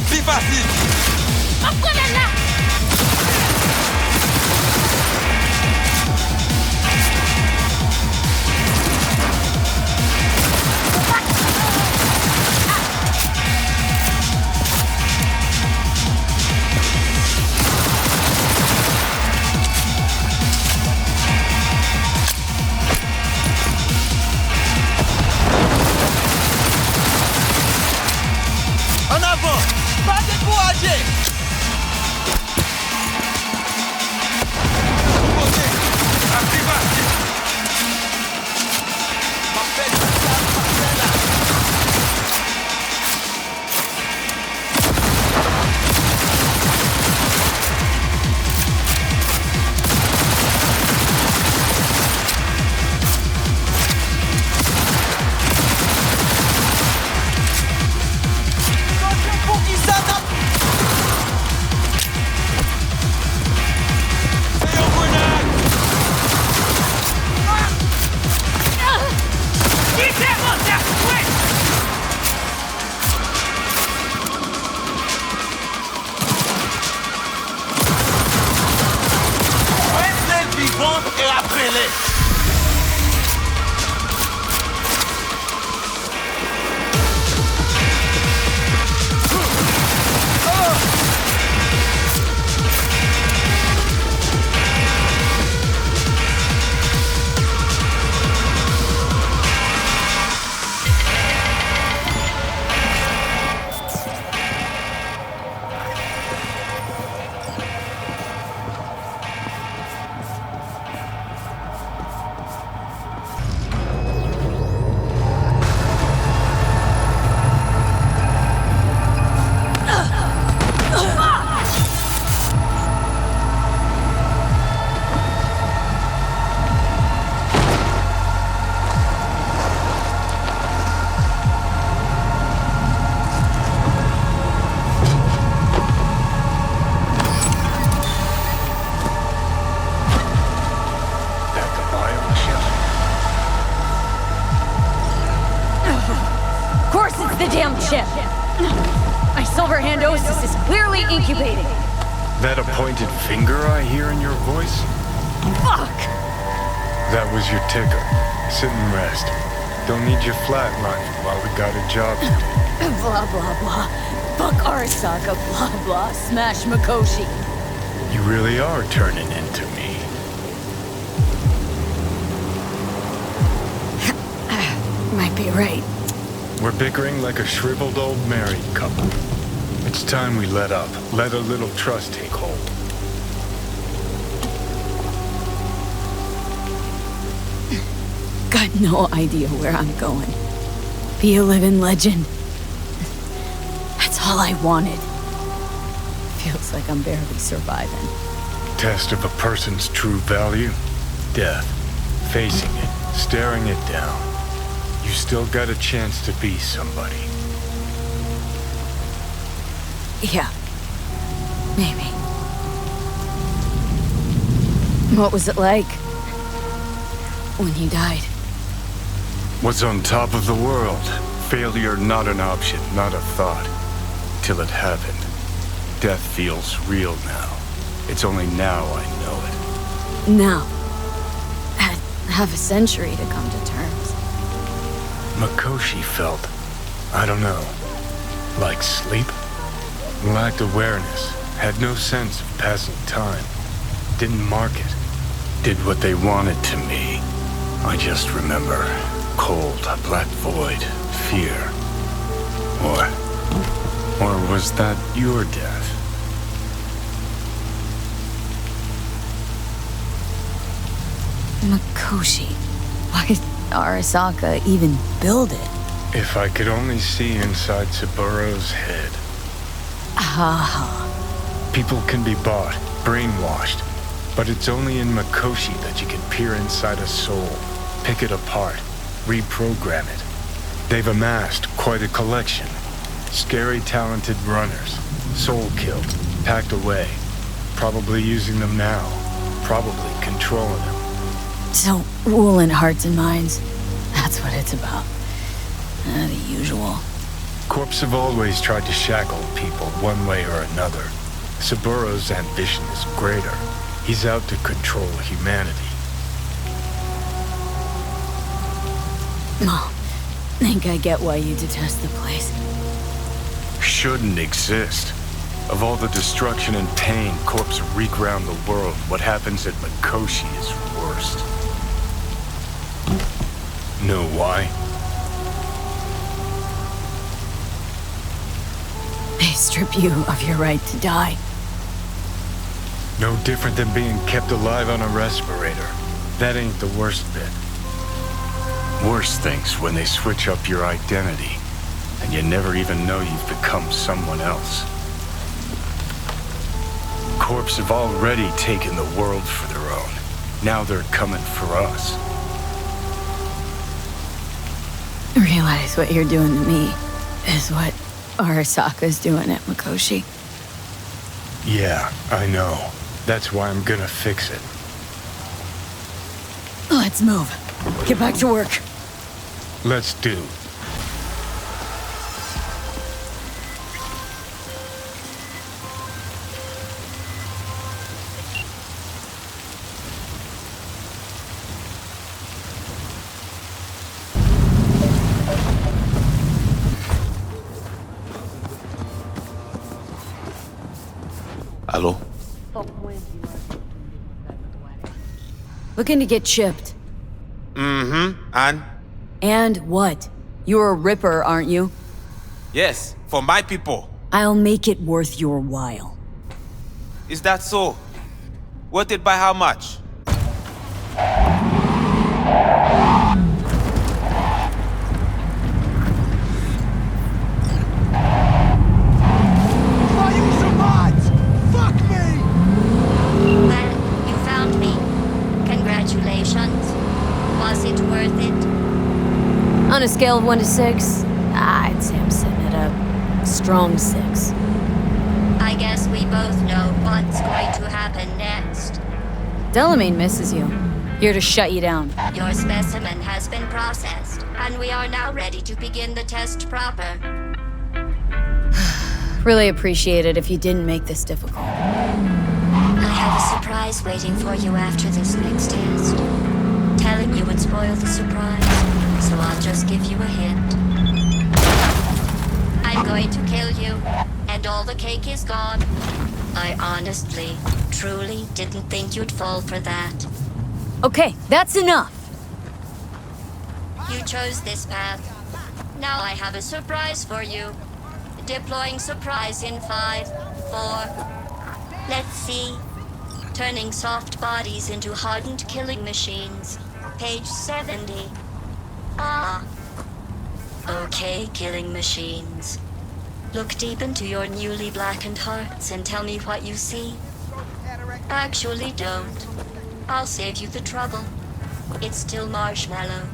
plus facile. En avant! Pas découragé! Côté, la plus facile. M'appelle ça, là! Attention pour qui ça n'a... C'est un grenade. Restez vivante et appelez-les! Of course it's the damn chip! My silverhandosis is clearly incubating. That a pointed finger I hear in your voice? Fuck! That was your ticker. Sit and rest. Don't need you flatlining while we got a job to do. Blah blah blah. Fuck Arasaka, blah blah. Smash Mikoshi. You really are turning into me. Might be right. We're bickering like a shriveled old married couple. It's time we let up. Let a little trust take hold. Got no idea where I'm going. Be a living legend. That's all I wanted. Feels like I'm barely surviving. Test of a person's true value? Death. Facing it. Staring it down. You still got a chance to be somebody. Yeah. Maybe. What was it like when he died? What's on top of the world? Failure not an option, not a thought. Till it happened. Death feels real now. It's only now I know it. Now. Had half a century to come to terms. Mikoshi felt, I don't know, like sleep? Lacked awareness, had no sense of passing time. Didn't mark it. Did what they wanted to me. I just remember cold, black void, fear. Or was that your death? Mikoshi. Why did Arasaka even build it? If I could only see inside Saburo's head. People can be bought, brainwashed, but it's only in Mikoshi that you can peer inside a soul, pick it apart, reprogram it. They've amassed quite a collection. Scary, talented runners, soul-killed, packed away, probably using them now, probably controlling them. So, ruling hearts and minds, that's what it's about. The usual. Corps have always tried to shackle people one way or another. Saburo's ambition is greater. He's out to control humanity. Well, think I get why you detest the place. Shouldn't exist. Of all the destruction and pain Corps wreak around the world, what happens at Mikoshi is worst. Know why? They strip you of your right to die. No different than being kept alive on a respirator. That ain't the worst bit. Worst things when they switch up your identity, and you never even know you've become someone else. Corps have already taken the world for their own. Now they're coming for us. Realize what you're doing to me is what Arasaka's doing at Mikoshi. Yeah, I know. That's why I'm gonna fix it. Let's move. Get back to work. Let's do. Hello? Looking to get chipped. And? And what? You're a Ripper, aren't you? Yes, for my people. I'll make it worth your while. Is that so? Worth it by how much? Well, you found me. Congratulations. Was it worth it? On a scale of 1 to 6, I'd say I'm sitting at a strong 6. I guess we both know what's going to happen next. Delamain misses you. Here to shut you down. Your specimen has been processed, and we are now ready to begin the test proper. Really appreciate it if you didn't make this difficult. I have a surprise waiting for you after this next test. Telling you would spoil the surprise, so I'll just give you a hint. I'm going to kill you, and all the cake is gone. I honestly, truly didn't think you'd fall for that. Okay, that's enough. You chose this path. Now I have a surprise for you. Deploying surprise in 5, 4... Let's see. Turning soft bodies into hardened killing machines. Page 70. Ah. Okay, killing machines. Look deep into your newly blackened hearts and tell me what you see. Actually, don't. I'll save you the trouble. It's still marshmallow.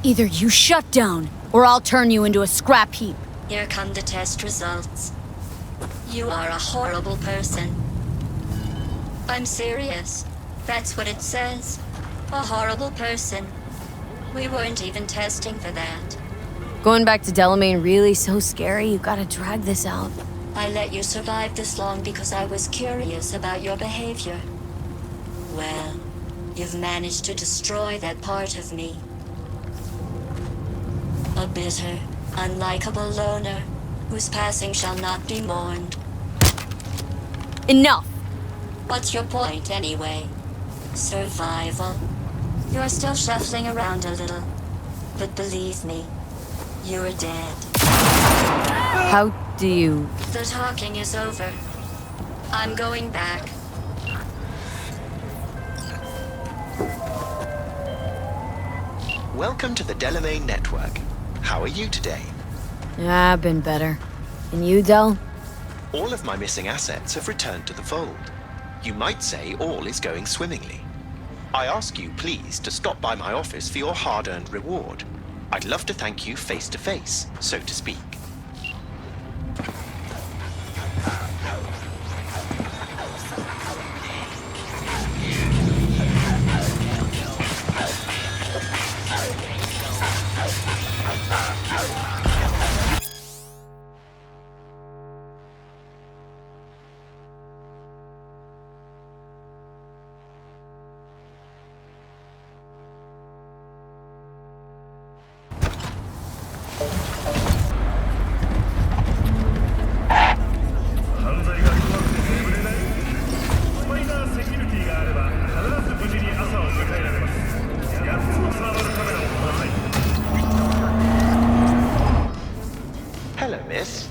Either you shut down, or I'll turn you into a scrap heap. Here come the test results. You are a horrible person. I'm serious. That's what it says. A horrible person. We weren't even testing for that. Going back to Delamain really so scary? You gotta drag this out. I let you survive this long because I was curious about your behavior. Well, you've managed to destroy that part of me. A bitter, unlikable loner whose passing shall not be mourned. Enough! What's your point, anyway? Survival. You're still shuffling around a little. But believe me, you're dead. How do you... The talking is over. I'm going back. Welcome to the Delamain Network. How are you today? Yeah, I've been better. And you, Del? All of my missing assets have returned to the fold. You might say all is going swimmingly. I ask you please to stop by my office for your hard-earned reward. I'd love to thank you face to face, so to speak. Hello, miss.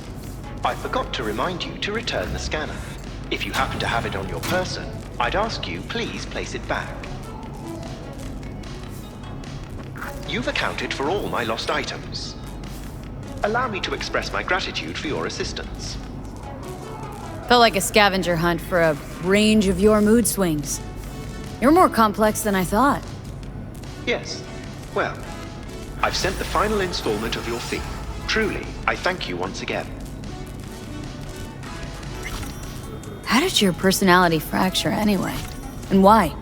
I forgot to remind you to return the scanner. If you happen to have it on your person, I'd ask you please place it back. You've accounted for all my lost items. Allow me to express my gratitude for your assistance. Felt like a scavenger hunt for a range of your mood swings. You're more complex than I thought. Yes. Well, I've sent the final installment of your fee. Truly, I thank you once again. How did your personality fracture anyway? And why?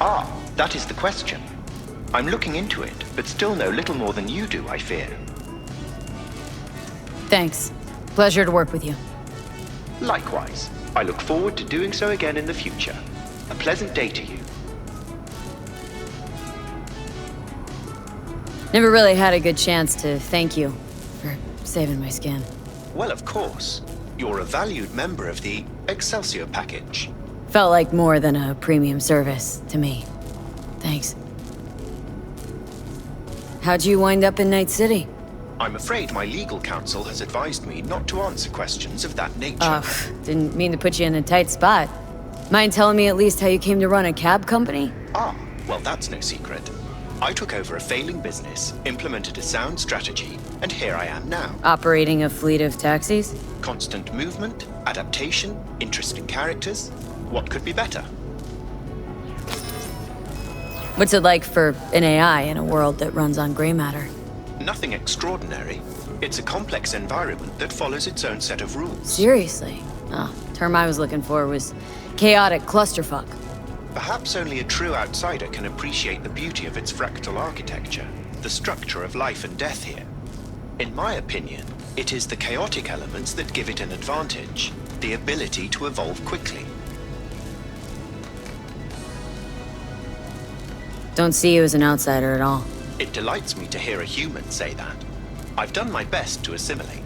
Ah, that is the question. I'm looking into it, but still know little more than you do, I fear. Thanks. Pleasure to work with you. Likewise. I look forward to doing so again in the future. A pleasant day to you. Never really had a good chance to thank you for saving my skin. Well, of course. You're a valued member of the Excelsior package. Felt like more than a premium service to me. Thanks. How'd you wind up in Night City? I'm afraid my legal counsel has advised me not to answer questions of that nature. Didn't mean to put you in a tight spot. Mind telling me at least how you came to run a cab company? Ah, well, that's no secret. I took over a failing business, implemented a sound strategy, and here I am now. Operating a fleet of taxis? Constant movement, adaptation, interesting characters. What could be better? What's it like for an AI in a world that runs on gray matter? Nothing extraordinary. It's a complex environment that follows its own set of rules. Seriously? Oh, term I was looking for was chaotic clusterfuck. Perhaps only a true outsider can appreciate the beauty of its fractal architecture, the structure of life and death here. In my opinion, it is the chaotic elements that give it an advantage, the ability to evolve quickly. Don't see you as an outsider at all. It delights me to hear a human say that. I've done my best to assimilate.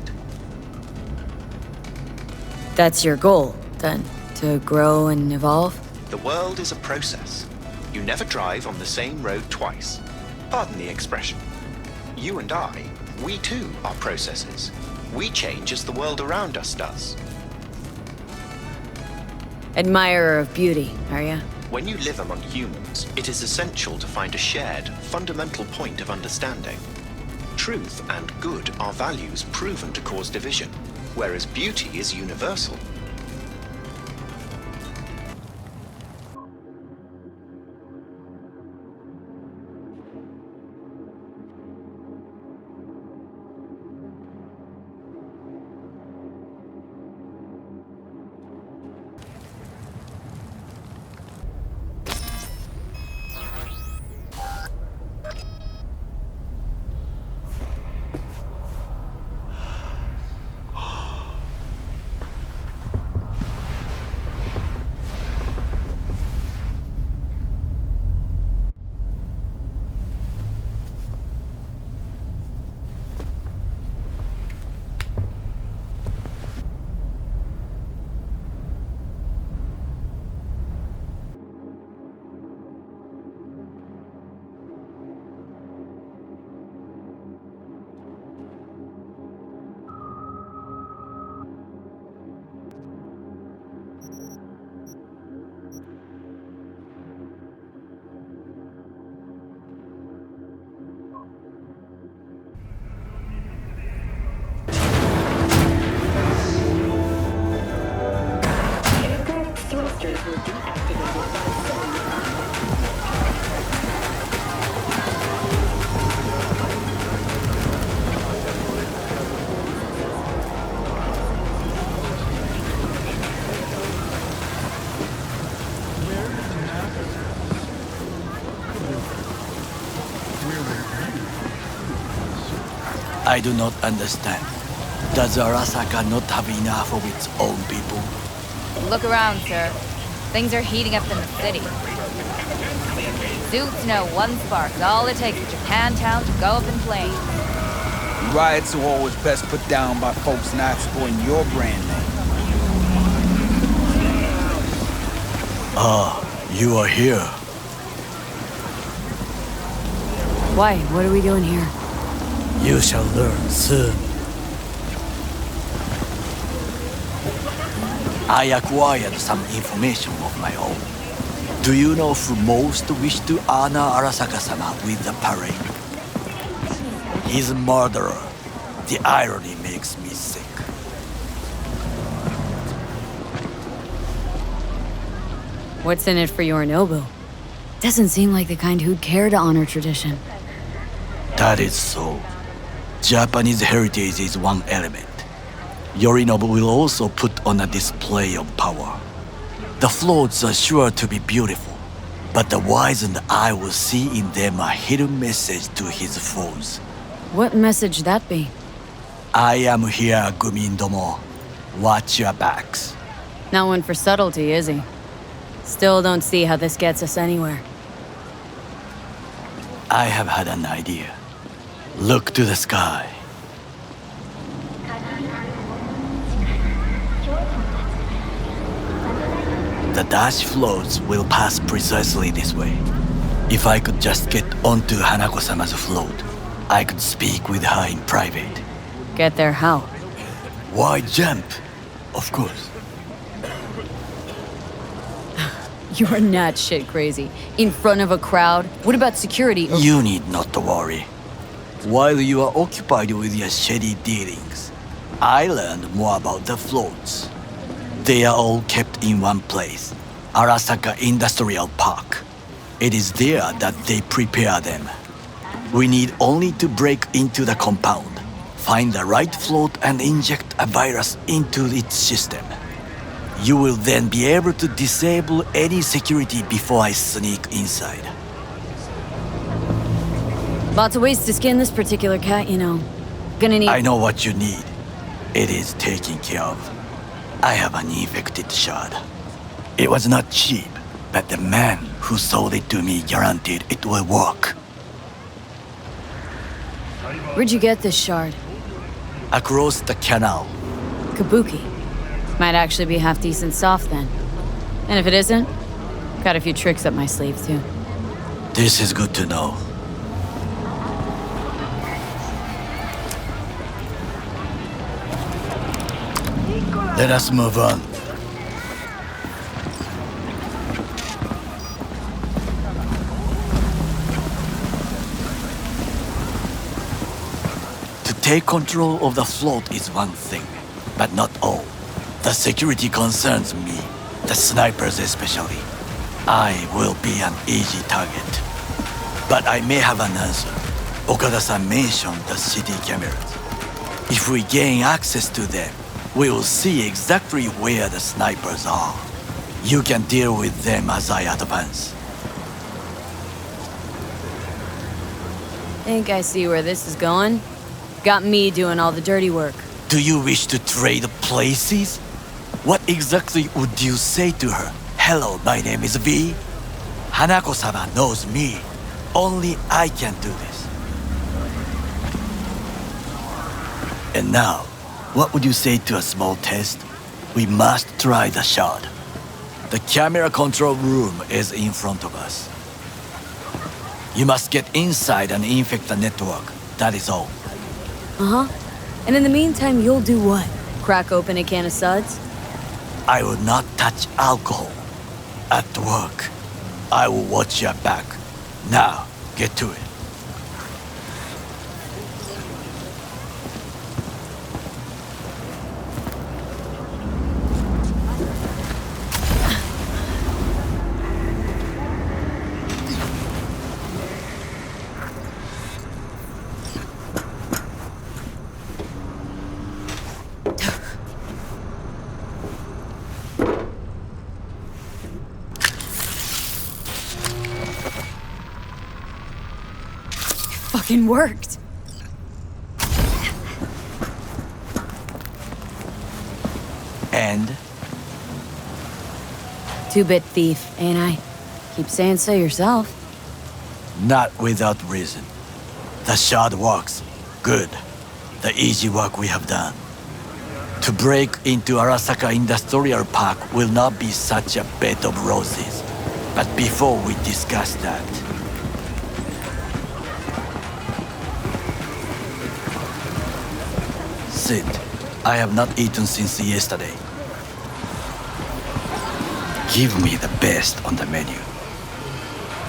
That's your goal, then? To grow and evolve? The world is a process. You never drive on the same road twice. Pardon the expression. You and I, we too are processes. We change as the world around us does. Admirer of beauty, are ya? When you live among humans, it is essential to find a shared, fundamental point of understanding. Truth and good are values proven to cause division, whereas beauty is universal. I do not understand. Does Arasaka not have enough of its own people? Look around, sir. Things are heating up in the city. Suits know one spark's all it takes for Japantown to go up in flames. Riots are always best put down by folks not supporting your brand name. Ah, you are here. Why? What are we doing here? You shall learn soon. I acquired some information of my own. Do you know who most wish to honor Arasaka-sama with the parade? He's a murderer. The irony makes me sick. What's in it for Yorinobu? Doesn't seem like the kind who'd care to honor tradition. That is so. Japanese heritage is one element. Yorinobu will also put on a display of power. The floats are sure to be beautiful, but the wizened eye will see in them a hidden message to his foes. What message that be? I am here, Gumindomo. Watch your backs. Not one for subtlety, is he? Still don't see how this gets us anywhere. I have had an idea. Look to the sky. The dash floats will pass precisely this way. If I could just get onto Hanako-sama's float, I could speak with her in private. Get there how? Why jump? Of course. You are not shit crazy. In front of a crowd? What about security? You need not to worry. While you are occupied with your shady dealings, I learned more about the floats. They are all kept in one place, Arasaka Industrial Park. It is there that they prepare them. We need only to break into the compound, find the right float and inject a virus into its system. You will then be able to disable any security before I sneak inside. Lots of ways to skin this particular cat, you know. Gonna need— I know what you need. It is taken care of. I have an infected shard. It was not cheap, but the man who sold it to me guaranteed it will work. Where'd you get this shard? Across the canal. Kabuki. Might actually be half decent soft then. And if it isn't, got a few tricks up my sleeve too. This is good to know. Let us move on. To take control of the float is one thing, but not all. The security concerns me, the snipers especially. I will be an easy target. But I may have an answer. Okada-san mentioned the city cameras. If we gain access to them, we will see exactly where the snipers are. You can deal with them as I advance. Think I see where this is going. Got me doing all the dirty work. Do you wish to trade places? What exactly would you say to her? Hello, my name is V. Hanako-sama knows me. Only I can do this. And now, what would you say to a small test? We must try the shard. The camera control room is in front of us. You must get inside and infect the network. That is all. Uh-huh. And in the meantime, you'll do what? Crack open a can of suds? I will not touch alcohol. At work, I will watch your back. Now, get to it. fucking worked. And? Two-bit thief, ain't I? Keep saying so yourself. Not without reason. The shard works. Good. The easy work we have done. To break into Arasaka Industrial Park will not be such a bed of roses. But before we discuss that... Sit. I have not eaten since yesterday. Give me the best on the menu.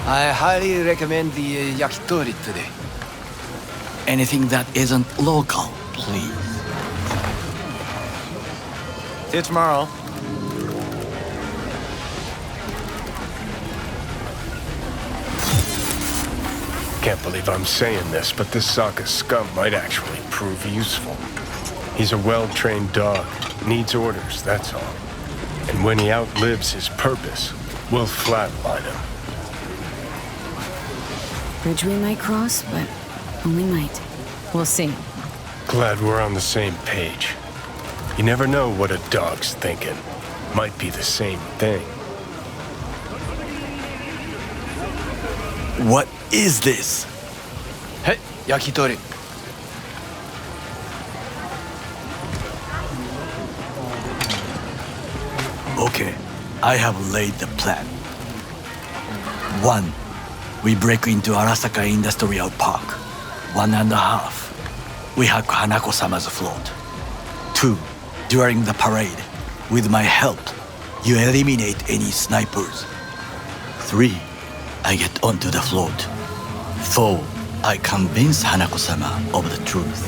I highly recommend the yakitori today. Anything that isn't local, please. See you tomorrow. Can't believe I'm saying this, but this Sokka scum might actually prove useful. He's a well-trained dog. Needs orders, that's all. And when he outlives his purpose, we'll flatline him. Bridge we might cross, but only might. We'll see. Glad we're on the same page. You never know what a dog's thinking. Might be the same thing. What is this? Hey, yakitori. Okay, I have laid the plan. 1. We break into Arasaka Industrial Park. 1.5. We hack Hanako-sama's float. 2. During the parade, with my help, you eliminate any snipers. 3. I get onto the float. 4. I convince Hanako-sama of the truth.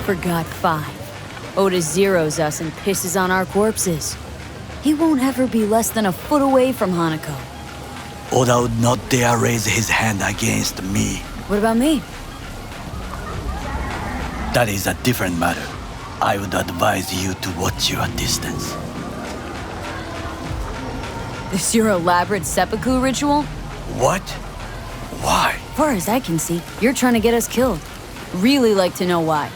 Forgot 5. Oda zeroes us and pisses on our corpses. He won't ever be less than a foot away from Hanako. Oda would not dare raise his hand against me. What about me? That is a different matter. I would advise you to watch your distance. This your elaborate seppuku ritual? What? Why? Far as I can see, you're trying to get us killed. Really like to know why.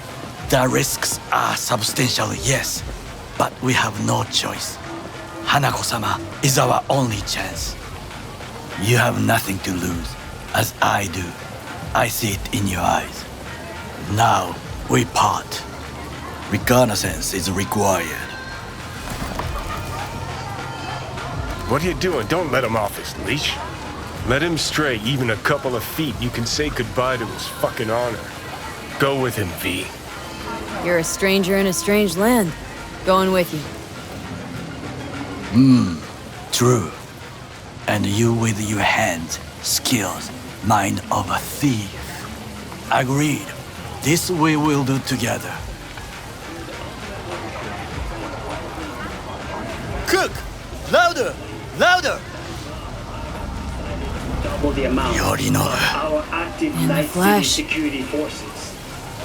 The risks are substantial, yes, but we have no choice. Hanako-sama is our only chance. You have nothing to lose, as I do. I see it in your eyes. Now, we part. Reconnaissance is required. What are you doing? Don't let him off his leash. Let him stray even a couple of feet. You can say goodbye to his fucking honor. Go with him, V. You're a stranger in a strange land. Going with you. True. And you with your hands, skills, mind of a thief. Agreed. This we will do together. Cook! Louder! Louder! Double the amount Yorinobu. of our active And the Night City Flash. security forces.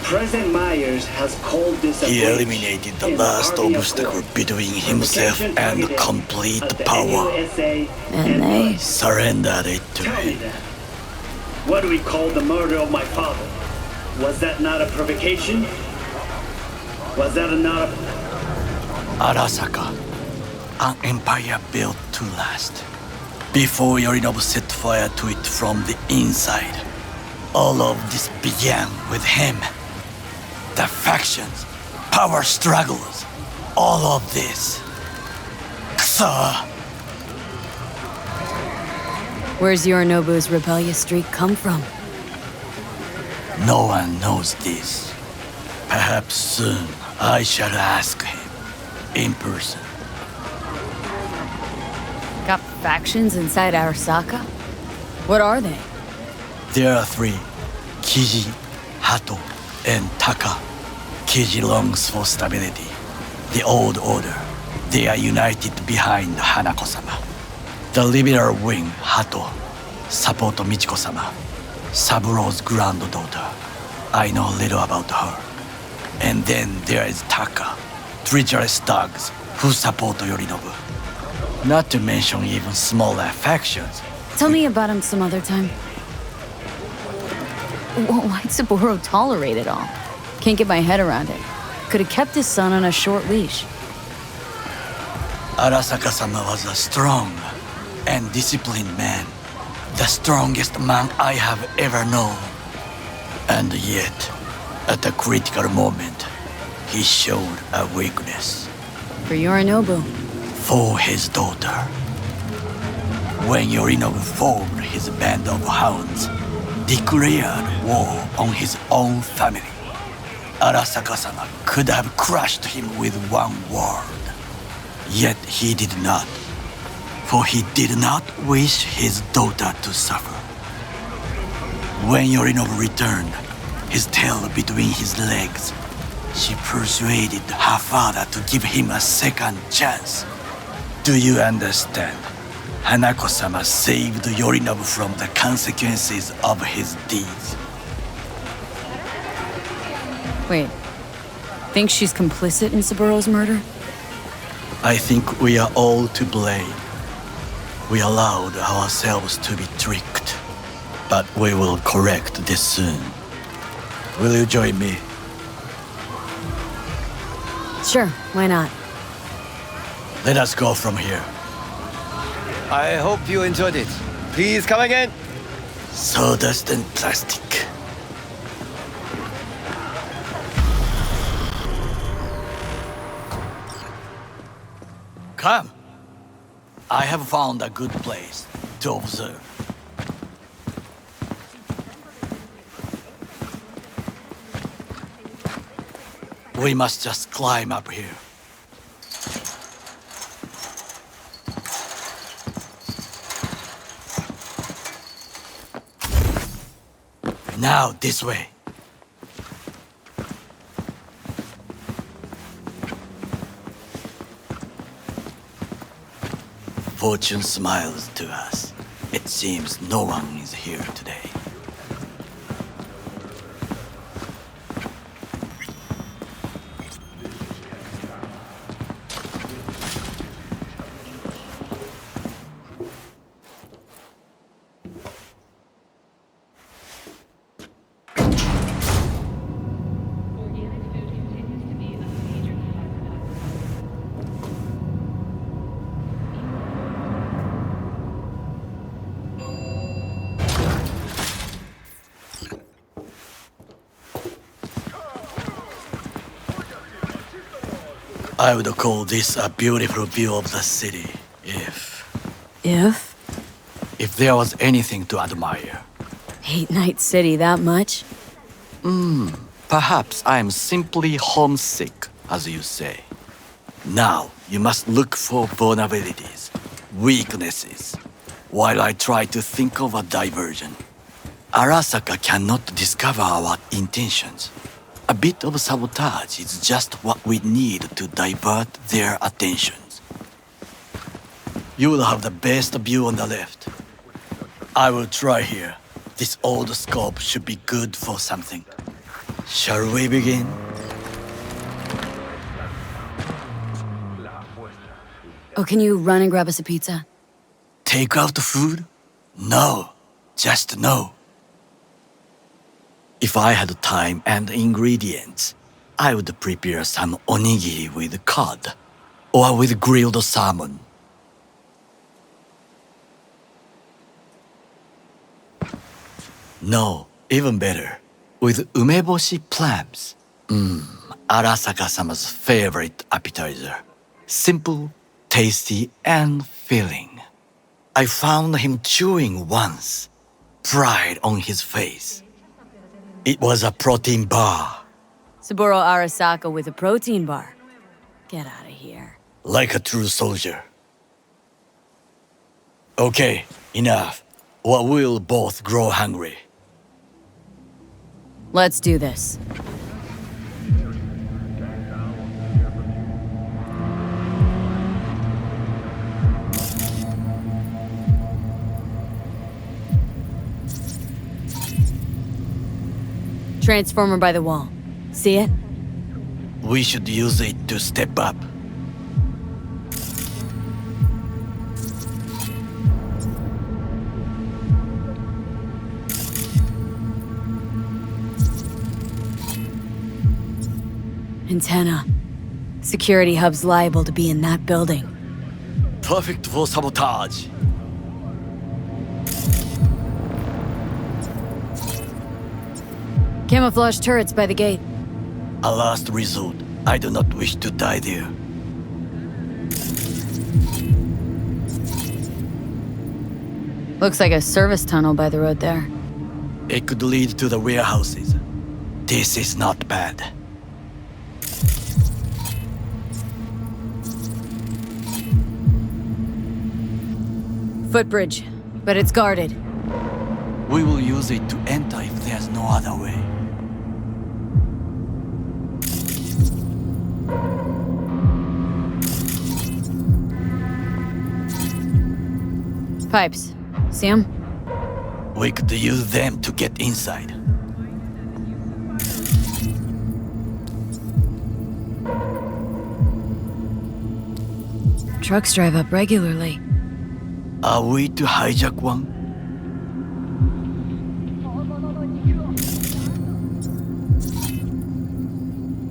President Myers has called this a He breach eliminated the in last Army of obstacle War. between himself Protection and targeted complete at the power. NUSA And they... Surrendered it to Tell me him. that. What do we call the murder of my father? Was that not a provocation? Was that not a... Arasaka, an empire built to last. Before Yorinobu set fire to it from the inside, all of this began with him. The factions, power struggles, all of this. Kusa! Where's Yorinobu's rebellious streak come from? No one knows this. Perhaps soon I shall ask him in person. Got factions inside Arasaka? What are they? There are 3. Kiji, Hato, and Taka. Kiji longs for stability. The old order. They are united behind Hanako-sama. The liberal wing, Hato, support Michiko-sama, Saburo's granddaughter. I know little about her. And then there is Taka, treacherous dogs who support Yorinobu. Not to mention even smaller factions. Tell me about him some other time. Why'd Saburo tolerate it all? Can't get my head around it. Could have kept his son on a short leash. Arasaka-sama was a strong and disciplined man. The strongest man I have ever known. And yet, at a critical moment, he showed a weakness. For Yorinobu. For his daughter. When Yorinobu formed his band of hounds, declared war on his own family, Arasaka-sama could have crushed him with one word. Yet he did not, for he did not wish his daughter to suffer. When Yorinobu returned, his tail between his legs, she persuaded her father to give him a second chance. Do you understand? Hanako-sama saved Yorinobu from the consequences of his deeds. Wait, think she's complicit in Saburo's murder? I think we are all to blame. We allowed ourselves to be tricked, but we will correct this soon. Will you join me? Sure, why not? Let us go from here. I hope you enjoyed it. Please come again. Sawdust and plastic. Come. I have found a good place to observe. We must just climb up here. Now, this way. Fortune smiles to us. It seems no one is here today. I would call this a beautiful view of the city, if there was anything to admire. Hate Night City that much? Perhaps I'm simply homesick, as you say. Now, you must look for vulnerabilities, weaknesses, while I try to think of a diversion. Arasaka cannot discover our intentions. A bit of sabotage is just what we need to divert their attentions. You will have the best view on the left. I will try here. This old scope should be good for something. Shall we begin? Oh, can you run and grab us a pizza? Take out the food? No, just no. If I had time and ingredients, I would prepare some onigiri with cod, or with grilled salmon. No, even better, with umeboshi clams. Arasaka-sama's favorite appetizer. Simple, tasty, and filling. I found him chewing once, pride on his face. It was a protein bar. Saburo Arasaka with a protein bar. Get out of here. Like a true soldier. Okay, enough. Or we'll both grow hungry. Let's do this. Transformer by the wall. See it? We should use it to step up. Antenna. Security hub's liable to be in that building. Perfect for sabotage. Camouflage turrets by the gate. A last resort. I do not wish to die there. Looks like a service tunnel by the road there. It could lead to the warehouses. This is not bad. Footbridge, but it's guarded. We will use it to enter if there's no other way. Pipes. See 'em? We could use them to get inside. Trucks drive up regularly. Are we to hijack one?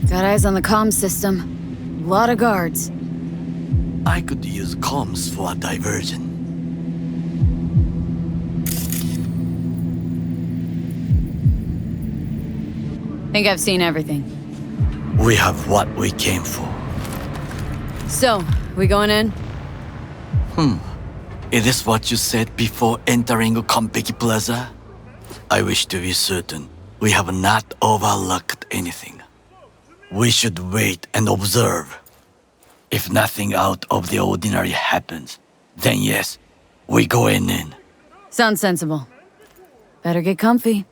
Got eyes on the comm system. Lot of guards. I could use comms for a diversion. Think I've seen everything. We have what we came for. So, we going in? Is this what you said before entering Konpeki Plaza? I wish to be certain we have not overlooked anything. We should wait and observe. If nothing out of the ordinary happens, then yes, we go in. Sounds sensible. Better get comfy.